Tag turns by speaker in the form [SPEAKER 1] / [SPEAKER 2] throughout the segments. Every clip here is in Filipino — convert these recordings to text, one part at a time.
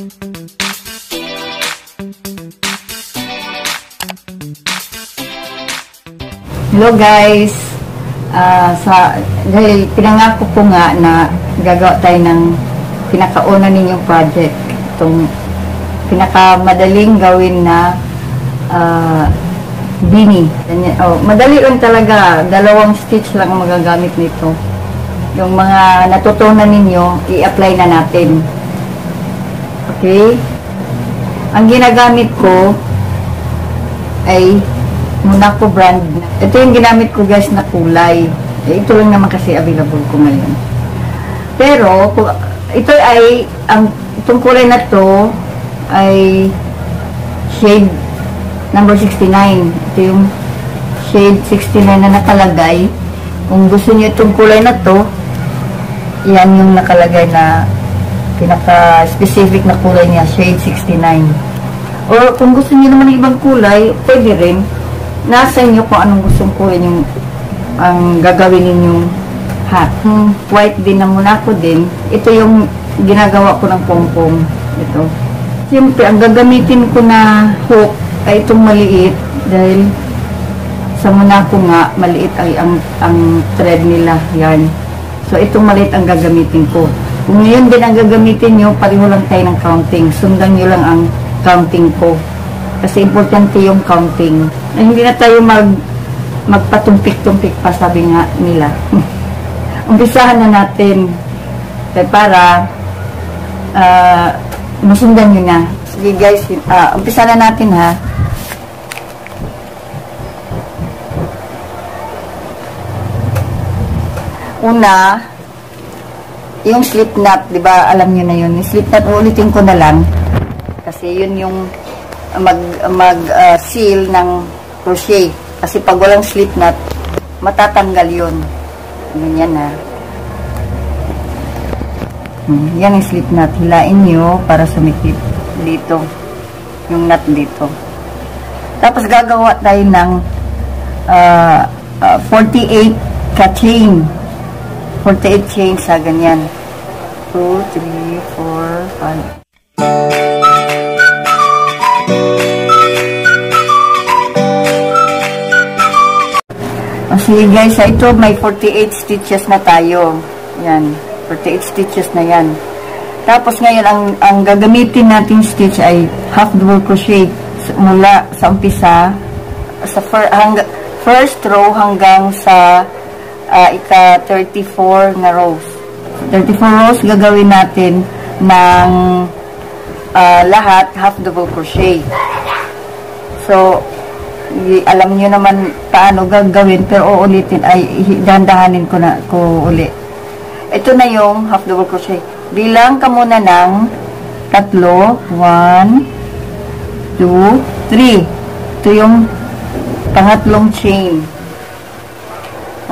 [SPEAKER 1] Hello guys, dahil pinangako ko nga na gagawa tayo ng pinakauna ninyong project, itong pinakamadaling gawin na beanie. Madali lang talaga, 2 stitch lang ang magagamit nito. Yung mga natutunan ninyo, i-apply na natin. Okay? Ang ginagamit ko ay Monaco brand. Ito yung ginamit ko guys na kulay. Ito lang naman kasi available ko ngayon. Pero ito ay itong kulay na to ay shade number 69. Ito yung shade 69 na nakalagay. Kung gusto niyo itong kulay na to, yan yung nakalagay na pinaka-specific na kulay niya, shade 69. Or kung gusto niyo naman ng ibang kulay, pwede rin. Nasa inyo kung anong gustong kulay yung ang gagawin ninyong hat. White din na Monaco din. Ito yung ginagawa ko ng pongpong. Ito. Siyempre, ang gagamitin ko na hook ay itong maliit dahil sa Monaco nga, maliit ay ang thread nila. Yan. So, itong maliit ang gagamitin ko. Kung ngayon din ang gagamitin nyo, pareho lang tayo ng counting. Sundan nyo lang ang counting ko. Kasi importante yung counting. Hindi na tayo magpatumpik-tumpik pa, sabi nga nila. Umpisahan na natin. Para masundan nyo na. Sige guys, umpisahan na natin ha. Una, yung slip knot, di ba alam nyo na yun. Yung slip knot, ulitin ko na lang. Kasi yun yung seal ng crochet. Kasi pag walang slip knot, matatanggal yun. Ganyan ha. Yan yung slip knot. Hilain nyo para sumikip dito. Yung knot dito. Tapos gagawa tayo ng 48 ka-chain. 48 chain sa ganyan. 2, 3, 4, 5. Sige guys, ito may 48 stitches na tayo. Yan, 48 stitches na yan. Tapos ngayon, ang gagamitin natin stitch ay half double crochet mula sa umpisa, sa first row hanggang sa ika-34 na rows. 34 rows gagawin natin ng lahat half double crochet. So, alam niyo naman paano gagawin, pero uulitin ay dandahanin ko uli. Ito na yung half double crochet. Bilang ka muna ng 3, 1, 2, 3. Ito yung pangatlong chain.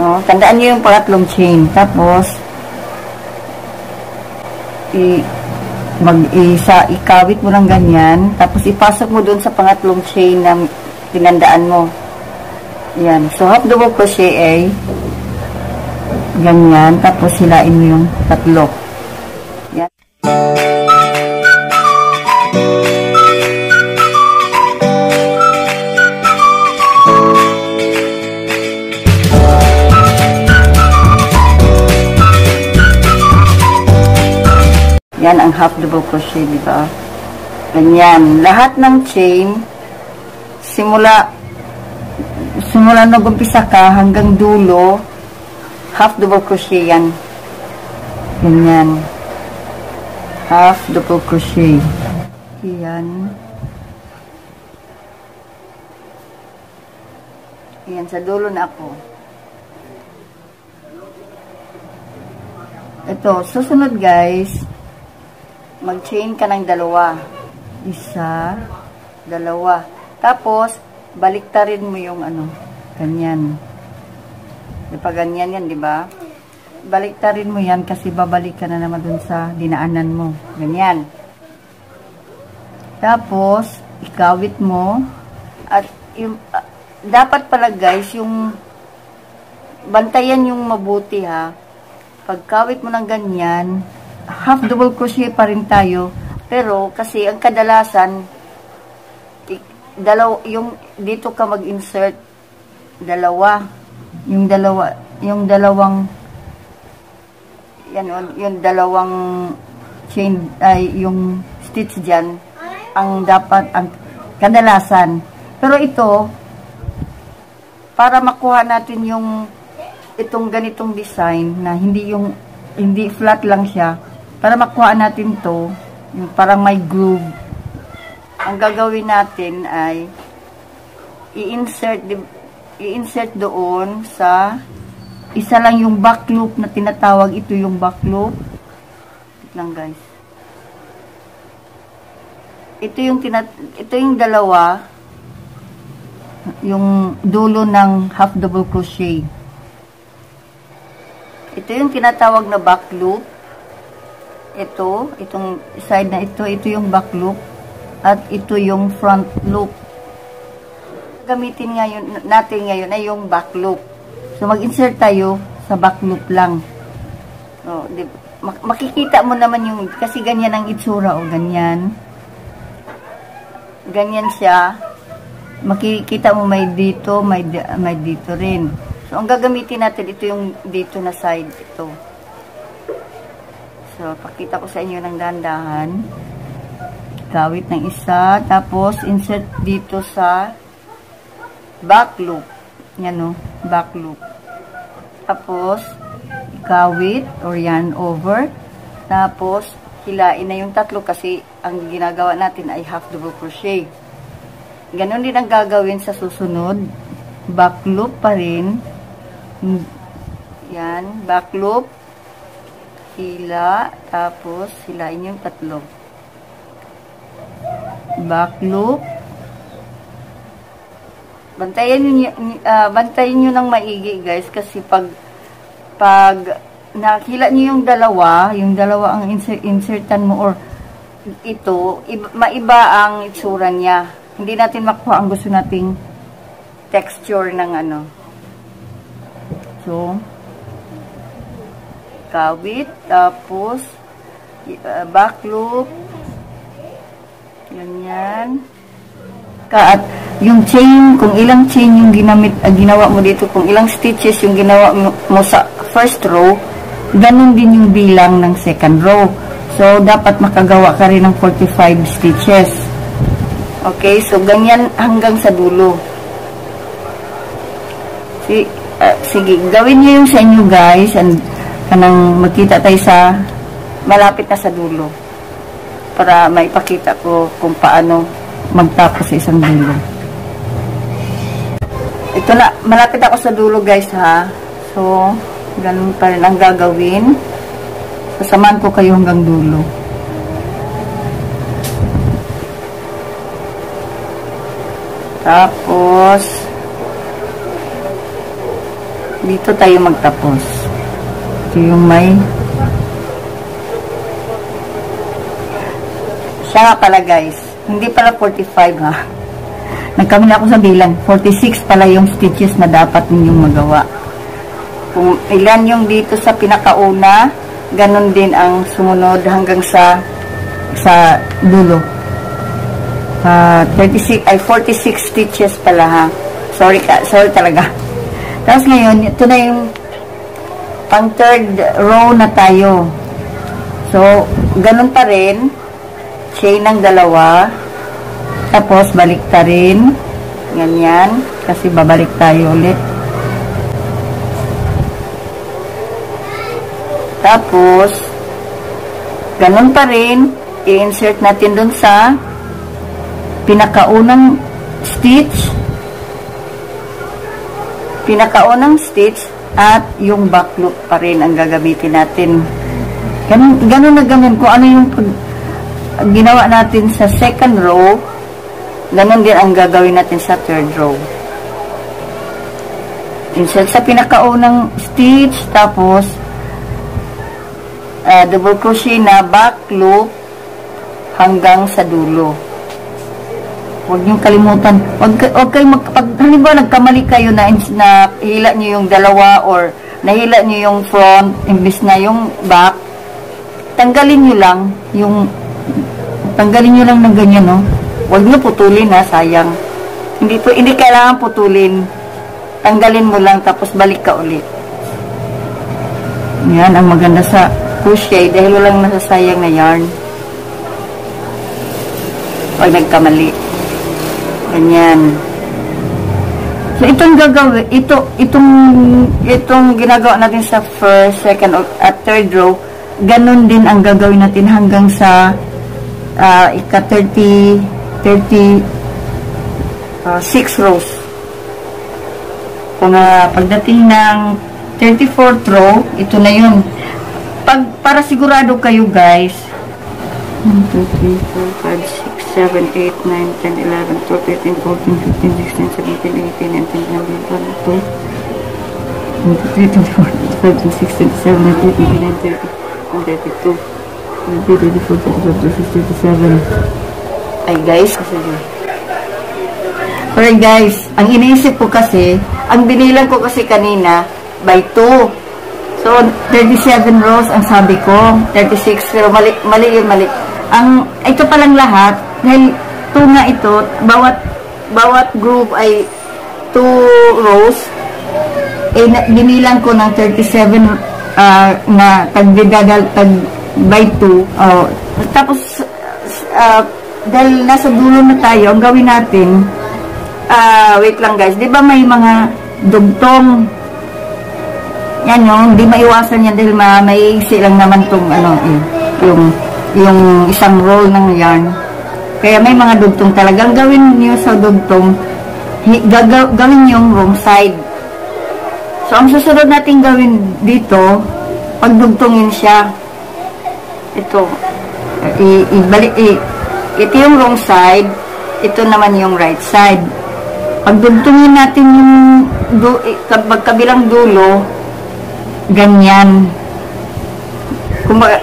[SPEAKER 1] Tandaan niyo yung pangatlong chain. Tapos ikawit mo ng ganyan, tapos ipasok mo dun sa pangatlong chain na tinandaan mo. Yan. So, half double crochet ay ganyan. Tapos, hilain mo yung 3. Yan. Yan ang half double crochet, diba? Ganyan. Lahat ng chain simula nag-umpisa ka hanggang dulo, half double crochet yan. Ganyan. Half double crochet. Yan. Yan, sa dulo na ako. Ito, susunod guys, mag-chain ka ng 2. 1, 2. Tapos, baliktarin mo yung ganyan. Diba ganyan yan, diba? Baliktarin mo yan kasi babalik ka na naman dun sa dinaanan mo. Ganyan. Tapos, ikawit mo. At yung, dapat pala guys, yung bantayan yung mabuti ha. Pagkawit mo ng ganyan, half double crochet pa rin tayo. Pero kasi ang kadalasan yung dito ka mag-insert yung dalawang yan yung dalawang chain ay yung stitch diyan ang dapat ang kadalasan. Pero ito para makuha natin yung itong ganitong design na hindi flat lang siya, para makuha natin to yung parang may groove, ang gagawin natin ay i-insert doon sa isa lang yung back loop na tinatawag. Ito yung back loop. Wait lang guys. Ito yung dalawa, yung dulo ng half double crochet. Ito yung tinatawag na back loop. Itong side na ito yung back loop. At ito yung front loop. Gamitin natin ngayon ay yung back loop. So, mag-insert tayo sa back loop lang. So, makikita mo naman yung, kasi ganyan ang itsura, o ganyan. Ganyan siya. Makikita mo may dito, may dito rin. So, ang gagamitin natin, ito yung dito na side, ito. So, pakita ko sa inyo ng dahan-dahan. Kawit ng isa, tapos insert dito sa back loop. Yan o, back loop. Tapos, ikawit or yarn over. Tapos, hilain na yung tatlo kasi ang ginagawa natin ay half double crochet. Ganon din ang gagawin sa susunod. Back loop pa rin. Yan, back loop. Hila, tapos hilain yung tatlo. Back loop. Bantayan nyo ng maigi guys, kasi pag nakila nyo yung dalawa ang insertan mo or ito, maiba ang itsura niya. Hindi natin makuha ang gusto nating texture ng ano. So, kawit, tapos back loop. Ganyan. At yung chain, kung ilang chain yung ginawa mo dito, kung ilang stitches yung ginawa mo sa first row, ganun din yung bilang ng second row. So, dapat makagawa ka rin ng 45 stitches. Okay, so ganyan hanggang sa dulo. Sige, gawin niyo yung sa inyo guys, and kanang magkita tayo sa malapit na sa dulo. Para maipakita ko kung paano magtapos sa isang dulo. Ito na, malapit ako sa dulo guys ha. So, ganun pa rin ang gagawin. Sasamahan ko kayo hanggang dulo. Tapos, dito tayo magtapos. Ito yung may siya nga pala guys. Hindi pala 45 ha. Nagkamali ako sa bilang. 46 pala yung stitches na dapat ninyong magawa. Kung ilan yung dito sa pinakauna, ganun din ang sumunod hanggang sa dulo. 46 stitches pala ha. Sorry talaga. Tapos ngayon, ito na yung pang third row na tayo. So, ganun pa rin. Chain ng dalawa. Tapos, balik ta rin. Ganyan. Kasi babalik tayo ulit. Tapos, ganun pa rin. I-insert natin dun sa pinakaunang stitch. Pinakaunang stitch at yung back loop pa rin ang gagamitin natin. Ganun na ganun. Kung ano yung ginawa natin sa second row, ganun din ang gagawin natin sa third row. Insert sa pinakaunang stitch, tapos double crochet na back loop hanggang sa dulo. Huwag niyong kalimutan. Huwag kayo halimbawa nagkamali kayo na hila niyo yung dalawa or nahila niyo yung front imbis na yung back, tanggalin niyo lang yung tanggalin nyo lang ng ganyan, no? Huwag nyo putulin, ha, sayang. Hindi kailangan putulin. Tanggalin mo lang, tapos balik ka ulit. Yan, ang maganda sa crochet, dahil walang nasasayang na yarn. Huwag nagkamali. Ganyan. So, itong gagawin, itong ginagawa natin sa first, second, at third row, ganun din ang gagawin natin hanggang sa ika-36 rows. Kung pagdating ng 34th row, ito na yun. Para sigurado kayo, guys, 1, 2, 3, 4, 5, 6, 7, 8, 9, 10, 11, 12, 13, 14, 15, 16, 17, 18, 19, 20, 21, 22, 23, 24, 25, 26, 27, 28, 29, 30, 32, 33, 34, 35, 36, 37. Ay guys, alright guys, ang iniisip ko kasi, ang binilang ko kasi kanina, by 2. So, 37 rows ang sabi ko, 36, pero mali yun, mali. Ito palang lahat, dahil 2 nga ito, bawat group ay 2 rows, binilang ko ng 37 na tag by 2. Tapos, dahil nasa dulo na tayo, ang gawin natin, wait lang guys, di ba may mga dugtong, yan yung, hindi maiwasan yan dahil maiiksi lang naman tong yung isang roll ng yarn. Kaya may mga dugtong talagang gawin niyo sa dugtong, gawin yung wrong side. So, ang susunod natin gawin dito, pagdugtongin siya. Ito. Ito yung wrong side, ito naman yung right side. Pagdugtongin natin yung magkabilang dulo, ganyan. Kumbaga,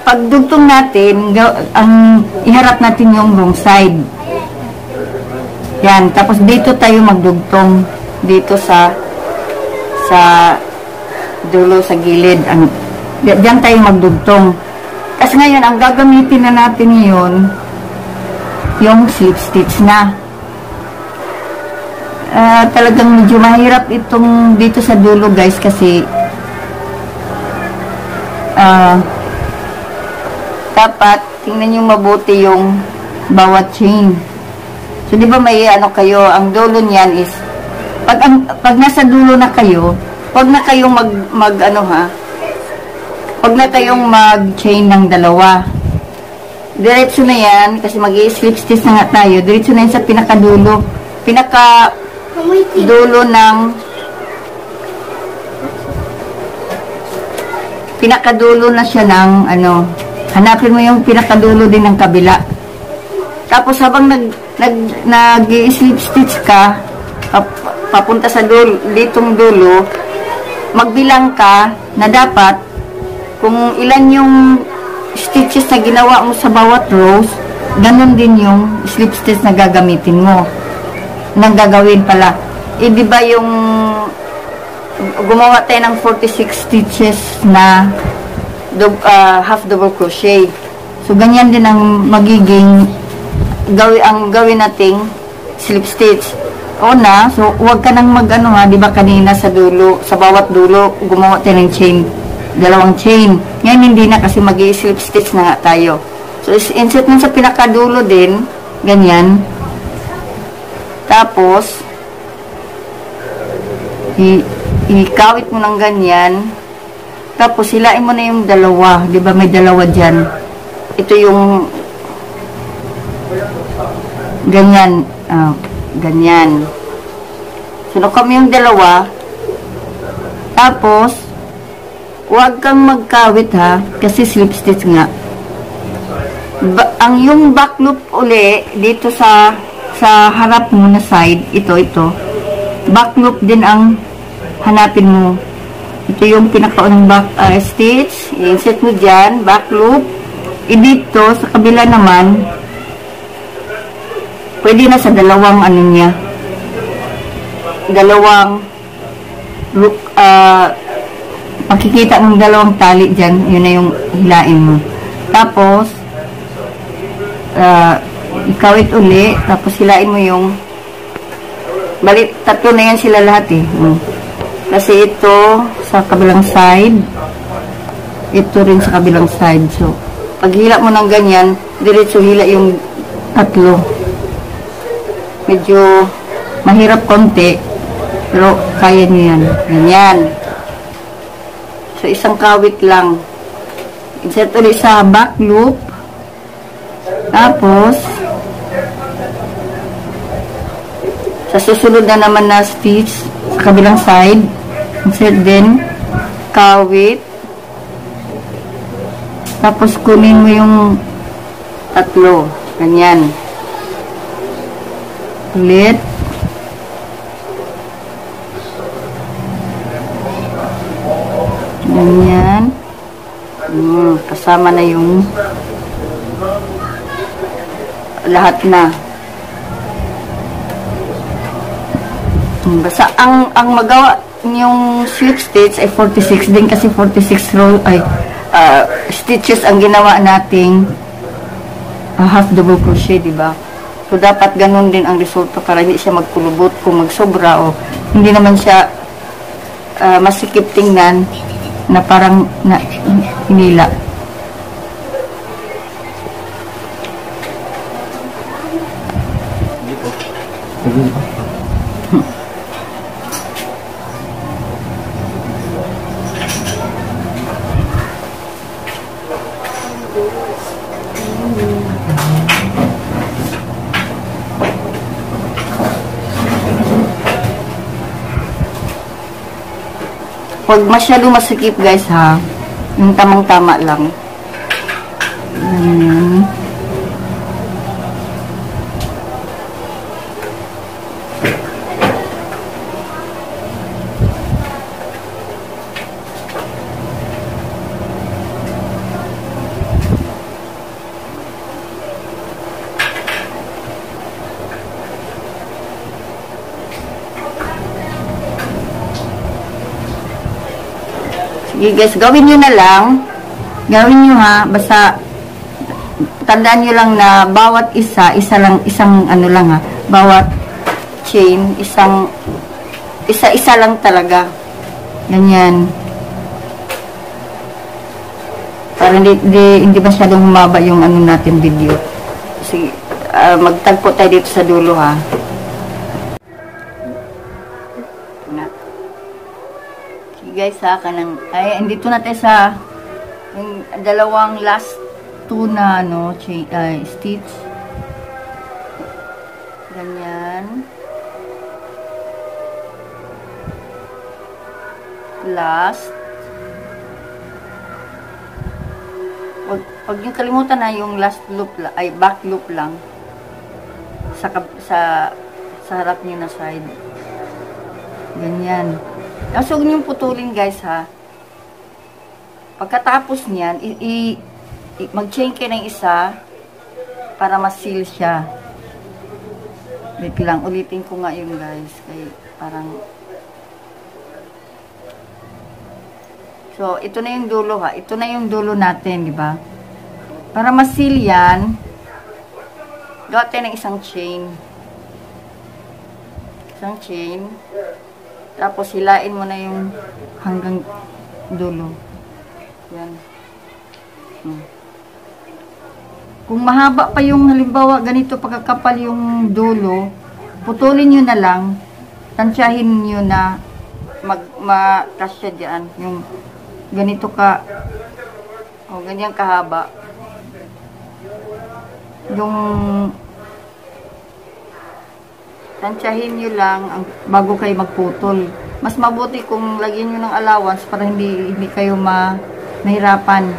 [SPEAKER 1] pagdugtong natin, iharap natin yung wrong side. Yan. Tapos dito tayo magdugtong. Dito sa dulo, sa gilid. Diyan tayo magdugtong. Kasi ngayon, ang gagamitin na natin ngayon, yung slip stitch na. Talagang medyo mahirap itong dito sa dulo guys kasi dapat tingnan nyo mabuti yung bawat chain. So di ba may kayo, ang dulo niyan is pag nasa dulo na kayo, wag na kayong wag na tayong mag-chain ng dalawa. Diretso na yan kasi mag-i-slip stitch na nga tayo. Diretso na yan sa pinakadulo na siya ng hanapin mo yung pinakadulo din ng kabila. Tapos habang nag-i-slip stitch ka papunta sa dulo, ditong dulo, magbilang ka na dapat kung ilan yung stitches na ginawa mo sa bawat rows, ganun din yung slip stitch na gagamitin mo. Nang gagawin pala. Di ba yung gumawa tayo ng 46 stitches na half double crochet. So, ganyan din ang magiging gawin nating slip stitch. So, huwag ka nang di ba kanina sa dulo, sa bawat dulo, gumawa tayo ng chain, dalawang chain. Ngayon, hindi na kasi mag-i-slip stitch na nga tayo. So, insert mo sa pinakadulo din, ganyan. Tapos, ikawit mo ng ganyan. Tapos, hilain mo na yung dalawa. Di ba may dalawa dyan? Ito yung ganyan. Ganyan. Sunod kami yung dalawa. Tapos, huwag kang magkawit ha. Kasi slip stitch nga. Yung back loop uli, dito sa harap mo na side, ito. Back loop din ang hanapin mo. Ito yung pinakaunang back stitch. I-insert mo dyan, back loop. Dito, sa kabila naman, pwede na sa dalawang makikita ng dalawang tali dyan, yun na yung hilain mo. Tapos, ikawit uli, tapos hilain mo yung balik, tatlo na yan sila lahat eh. Kasi ito sa kabilang side, ito rin sa kabilang side. So pag hila mo ng ganyan, diretso hila yung tatlo. Medyo mahirap konti, pero kaya nyo yan. Ganyan. So isang kawit lang. Insert ulit sa back loop. Tapos, sa susunod na naman na stitch, sa kabilang side, insert din, kawit. Tapos, kunin mo yung tatlo. Ganyan. Ulit. Ganyan. Kasama na yung lahat na. Basta ang magawa yung slip stitch ay 46 din kasi 46 row ay stitches ang ginawa nating half double crochet, di ba? So dapat ganun din ang resulta para hindi siya magkulubot kung magsobra o hindi naman siya masikip tingnan na parang hinila. Huwag masyado masikip guys ha. Yung tamang-tama lang. Ganyan. Sige guys, gawin nyo na lang. Gawin nyo ha. Basta, tandaan nyo lang na bawat isa lang, ano lang ha. Bawat chain, isa lang talaga. Ganyan. Para hindi masyadong humaba yung ano natin video. Sige, magtagpo tayo dito sa dulo ha. Guys ha, ay andito na tayo sa yung dalawang last two na ano, stitch. Ganyan. Last. Huwag yung kalimutan na yung last loop ay back loop lang sa harap niyo na side. Ganyan. Tapos huwag niyong putulin guys ha. Pagkatapos niyan, mag-chain kayo ng isa para ma-seal siya. Wait lang, ulitin ko nga yun guys. Kaya parang... So, ito na yung dulo ha. Ito na yung dulo natin, di ba? Para ma-seal yan, gawa tayo ng isang chain. Isang chain. Tapos, hilain mo na yung hanggang dulo. Yan. Kung mahaba pa yung halimbawa, ganito pagkakapal yung dulo, putulin nyo na lang, tansyahin nyo na makasya dyan. Yung ganito ka, o ganyan kahaba. Yung tansyahin nyo lang bago kayo magputol. Mas mabuti kung lagyan nyo ng allowance para hindi kayo mahirapan.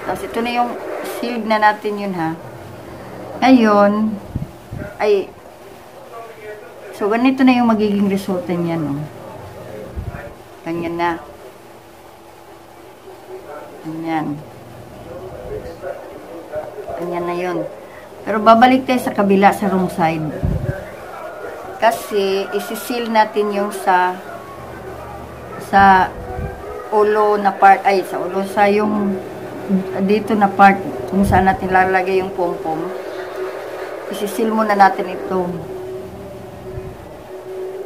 [SPEAKER 1] Tapos ito na yung sealed na natin yun ha. Ngayon, so ganito na yung magiging resulta niyan. Oh. Ganyan na. Ganyan. Ganyan na yun. Pero babalik tayo sa kabila, sa wrong side. Kasi, isi-seal natin yung sa ulo na part, sa ulo, sa yung dito na part kung saan natin lalagay yung pom-pom, isisil muna natin ito.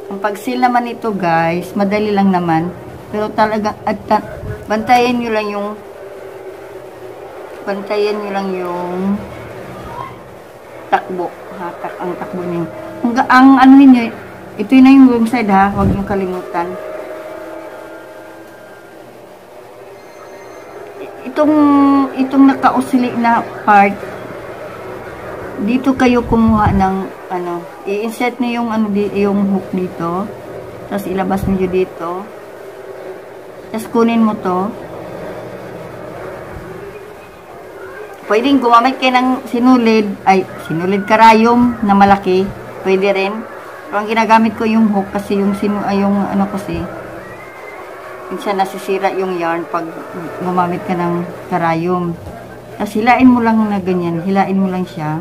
[SPEAKER 1] Ang pag-seal naman ito guys, madali lang naman. Pero talaga, bantayan nyo lang yung takbo. Ha, ang takbo niyo. Ang ano niyo, ito na yung wrong side ha, huwag nyo kalimutan. Itong naka-oscillate na part, dito kayo kumuha ng ano, i-insert niyo yung ano, yung hook dito. Tapos ilabas niyo dito. Tapos kunin mo to. Pwedeng gumamit kayo ng sinulid karayom na malaki. Pwede rin. Pero ang ginagamit ko yung hook kasi yung ano kasi, minsan nasisira yung yarn pag gumamit ka ng karayom. Tapos hilain mo lang na ganyan. Hilain mo lang siya.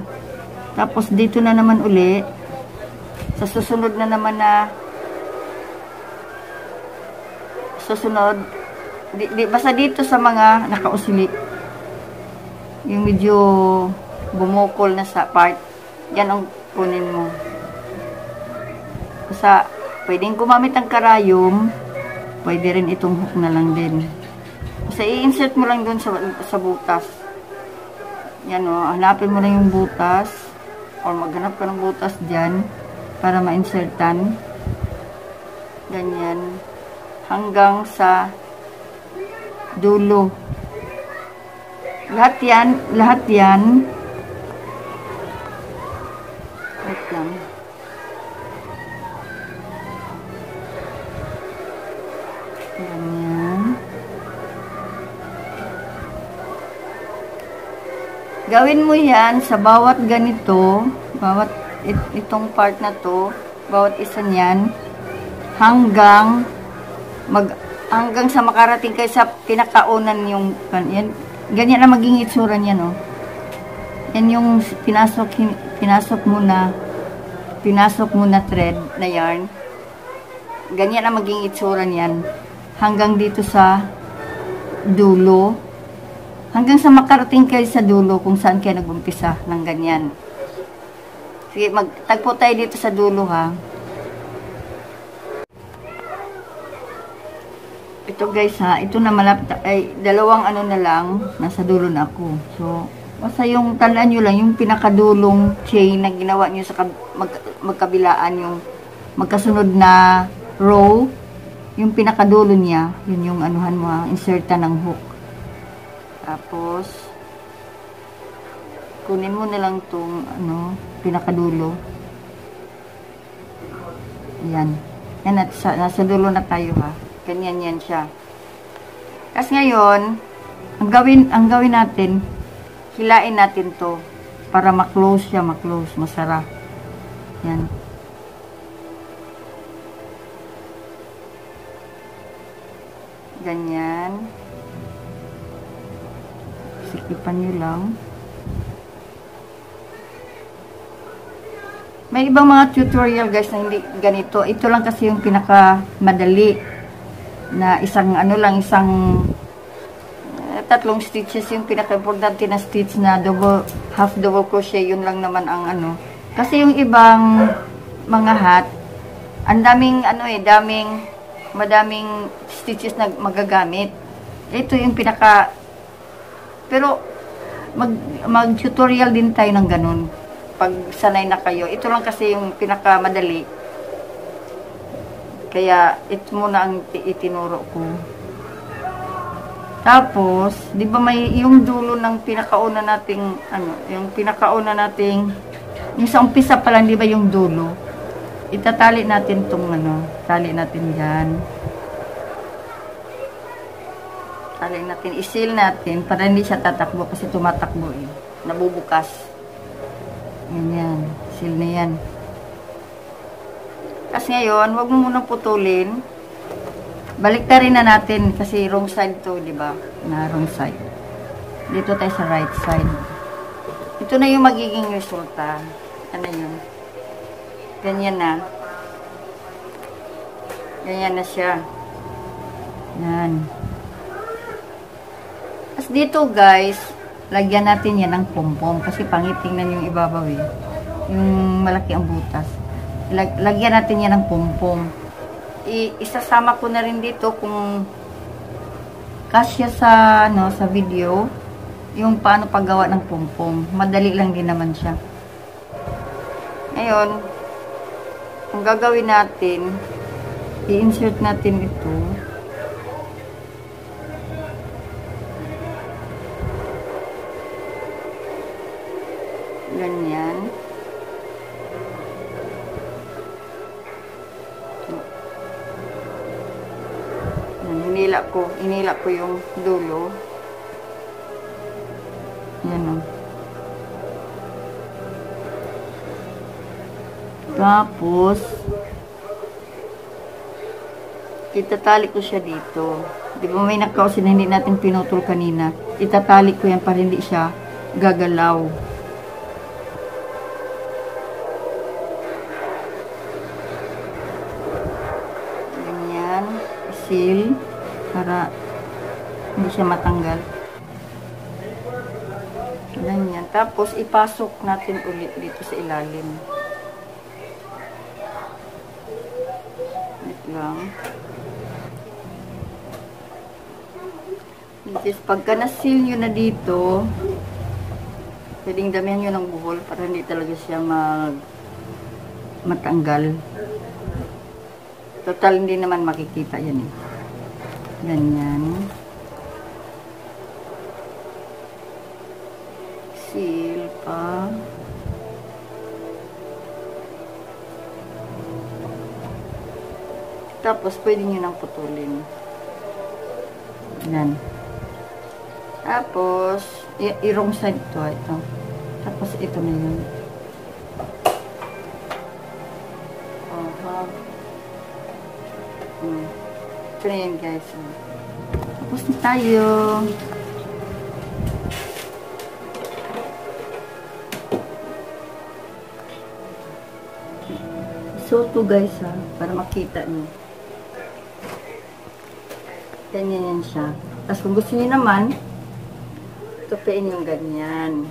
[SPEAKER 1] Tapos dito na naman uli. Sa susunod na naman na susunod. Basta dito sa mga nakausili. Yung medyo bumukol na sa part. Yan ang kunin mo. Basta pwedeng gumamit ng karayom. Pwede rin itong hook na lang din. Basta i-insert mo lang dun sa butas. Yan o. Hanapin mo lang yung butas. Or maghanap ka ng butas dyan. Para ma-insertan. Ganyan. Hanggang sa dulo. Lahat yan. Wait lang. Ganyan. Gawin mo yan sa bawat ganito, bawat itong part na to, bawat isa niyan, hanggang sa makarating kayo sa pinakaunan yung yan. Ganyan na maging itsura niya, no? Yan yung pinasok mo na thread na yarn. Ganyan na maging itsura niyan. Hanggang dito sa dulo. Hanggang sa makarating kayo sa dulo kung saan kayo nag-umpisa ng ganyan. Sige, magtagpo tayo dito sa dulo, ha? Ito guys ha, ito na malapit ay dalawang ano na lang, nasa dulo na ako. So, basta yung tandaan nyo lang, yung pinakadulong chain na ginawa nyo sa magkabilaan, yung magkasunod na row, yung pinakadulo niya, yun yung anuhan mo ha, insertan ng hook. Tapos, kunin mo na lang tong ano, pinakadulo. Yan. Yan, nasa dulo na tayo ha. Ganyan yan siya. Kasi ngayon, ang gawin natin, hilain natin to para ma-close siya, masara. Yan. Ganyan. Sikipan nyo lang. May ibang mga tutorial guys na hindi ganito. Ito lang kasi yung pinaka-madali. Na isang tatlong stitches yung pinaka-importante na stitch na half double crochet, yun lang naman ang ano. Kasi yung ibang mga hat, ang madaming stitches na magagamit. Ito yung pero mag-tutorial din tayo ng ganun. Pag sanay na kayo. Ito lang kasi yung pinaka-madali. Kaya, ito muna ang itinuro ko. Tapos, di ba may yung dulo ng pinakauna nating, yung sa umpisa pa lang, di ba yung dulo? Itatali natin tong tali natin dyan. Tali natin, isil natin, para hindi siya tatakbo, kasi tumatakbo eh. Nabubukas. Ganyan, seal na yan. Kasi ngayon, wag mo munang putulin. Baliktarin na natin kasi wrong side to, di ba? Na wrong side. Dito tayo sa right side. Ito na yung magiging resulta. Ano yun? Ganyan na. Ganyan na siya. Yan. Tapos dito guys, lagyan natin yan ng pompom. Kasi pangit tingnan yung ibabaw eh. Yung malaki ang butas. Lagyan natin yan ng pompom. Isasama ko na rin dito kung kasya sa, sa video, yung paano paggawa ng pompom. Madali lang din naman siya. Ngayon, ang gagawin natin, i-insert natin ito. Ganyan. Inila ko yung dulo. Yan o. Tapos, itatali ko siya dito. Di ba may nakausin na hindi natin pinutol kanina? Itatali ko yan para hindi siya gagalaw. Ganyan. Seal. Para hindi siya matanggal. Ganyan. Tapos, ipasok natin ulit dito sa ilalim. Wait lang. Just, pagka na-seal nyo na dito, pwedeng damihan nyo ng buhol para hindi talaga siya matanggal. Total, hindi naman makikita yan eh. Ganyan. Seal pa. Tapos, pwede nyo nang putulin. Yan. Tapos, i-wrong side to. Ito. Tapos, ito na yun. Ito na yun, guys. Tapos na tayo. So, ito guys, para makita nyo. Ganyan yan siya. Tapos kung gusto niyo naman, tupiin yung ganyan.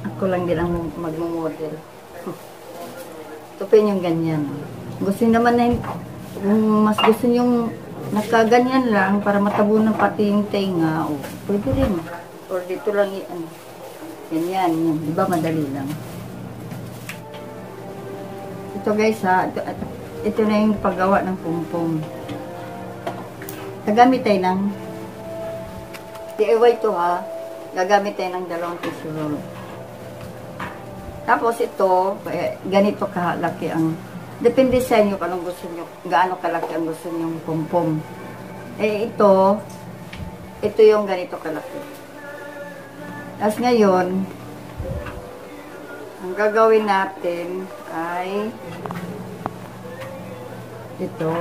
[SPEAKER 1] Ako lang din ang magmamodel. Tupiin yung ganyan. Gusto niyo naman na kung mas gusto nyo nakaganyan lang para matabunan pati yung tenga, pwede rin. Or dito lang ganyan, yun. Diba madali lang. Ito guys ito na yung paggawa ng pompom. Gagamit tayo ng DIY to gagamit tayo ng 2 tissue roll. Tapos ito, ganito kalaki ang depende sa inyo kung anong gusto nyo, gaano kalaki ang gusto nyo pompom. Ito yung ganito kalaki. Tapos ngayon, ang gagawin natin ay ito.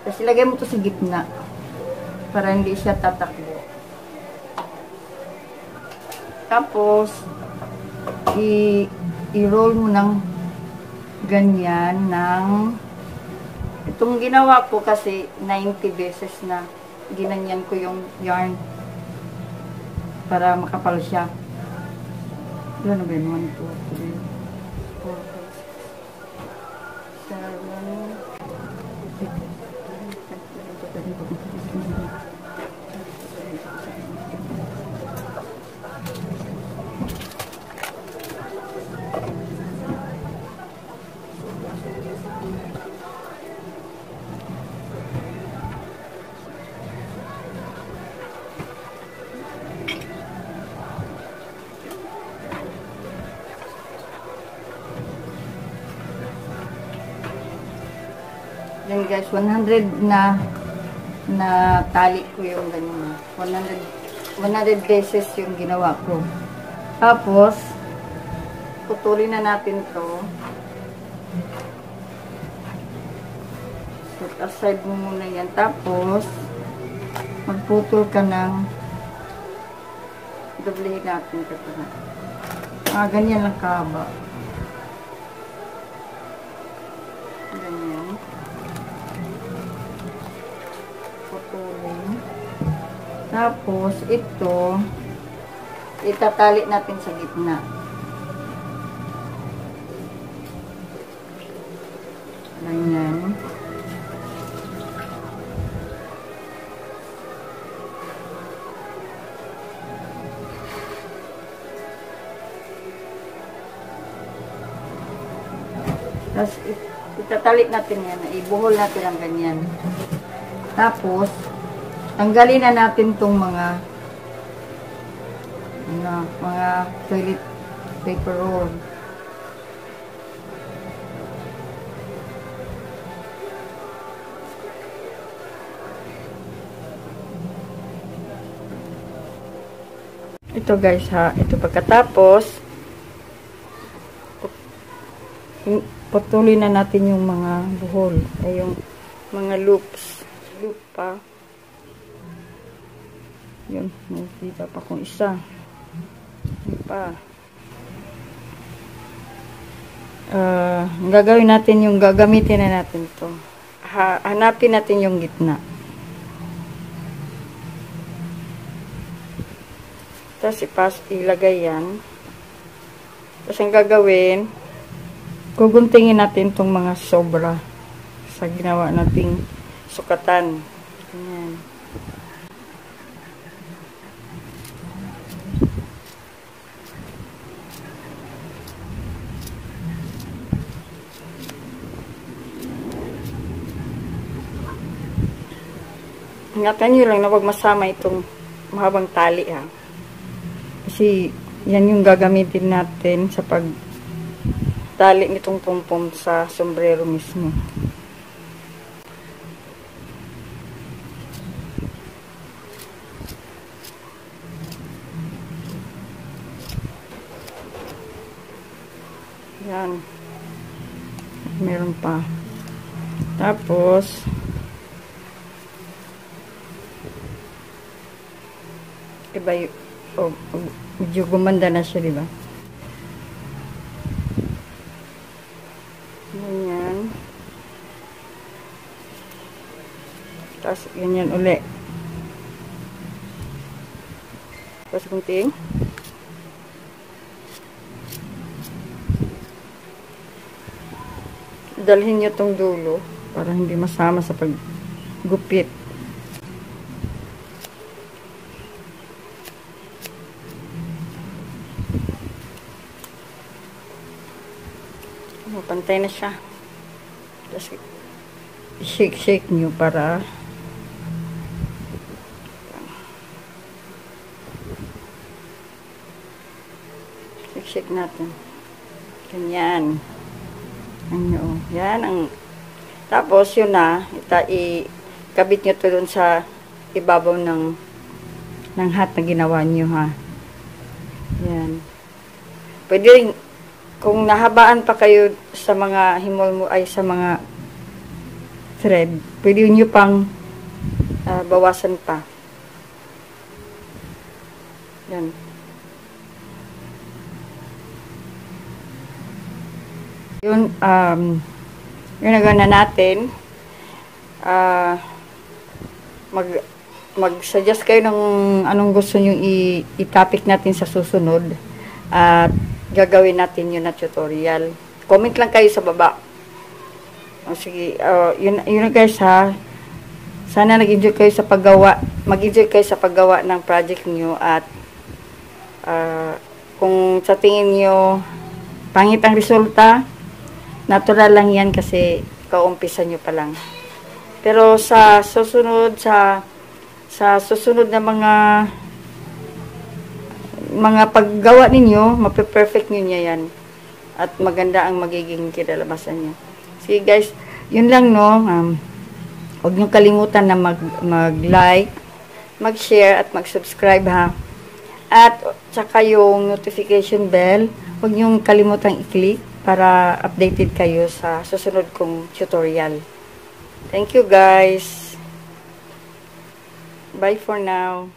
[SPEAKER 1] Tapos ilagay mo ito sa gitna para hindi siya tatakbo. Tapos, i-roll mo ng ganyan ng itong ginawa ko kasi 90 beses na ginanyan ko yung yarn para makapal siya. Ano ba yun? 1, 2, 3, 4, 5, 6, 7, 8, 9, 10. Yan guys, 100 na tali ko yung ganyan. 100 beses yung ginawa ko. Tapos, putulin na natin to. Set aside mo muna yan. Tapos, magputol ka ng doblehin natin ito na. Ganyan lang kahaba. Ganyan. Putulin. Tapos, ito, itatali natin sa gitna. Ganyan. Tapos, itatali natin yan. Ibuhol natin ang ganyan. Tapos, tanggalin na natin tong mga toilet paper roll. Ito guys ha, ito pagkatapos patuloy na natin yung mga buhol, ay yung mga loop pa. Yun, nakita pa kung isa. Yun pa. Gagawin natin yung gagamitin na natin to. Hanapin natin yung gitna. Tapos ilagay yan. Tapos ang gagawin, guguntingin natin itong mga sobra sa ginawa nating sukatan. Ayan. Ingatan nyo lang na huwag masama itong mahabang tali ha. Kasi yan yung gagamitin natin sa pagtali nitong pompom sa sombrero mismo. Yan. Meron pa. Tapos, iba yung, medyo gumanda na siya, diba? Ganyan. Tapos, ganyan uli. Tapos, kunting. Dalhin nyo tong dulo para hindi masama sa paggupit. Pantay na siya. Tapos, shake nyo para shake natin. Ganyan. Yan ang tapos yun na ikabit nyo to dun sa ibabaw ng hat na ginawa nyo ha. Yan. Pwede rin kung nahabaan pa kayo sa mga himol mo ay sa mga thread, pwede nyo pang bawasan pa. Yan. Yun, yun na gana natin. Mag-suggest kayo ng anong gusto nyo i-topic natin sa susunod. At gagawin natin yun na tutorial. Comment lang kayo sa baba. Sige, yun na guys ha. Sana nag-enjoy kayo sa paggawa. Mag-enjoy kayo sa paggawa ng project nyo. At kung sa tingin nyo pangit ang resulta, natural lang yan kasi kaumpisa nyo pa lang. Pero sa susunod, sa susunod na mga paggawa ninyo, mape-perfect nyo niya yan. At maganda ang magiging kinalabasan niya. Sige guys, yun lang no. Huwag nyo kalimutan na mag-like, mag-share at mag-subscribe ha. At saka yung notification bell, huwag nyo kalimutan i-click para updated kayo sa susunod kong tutorial. Thank you guys. Bye for now.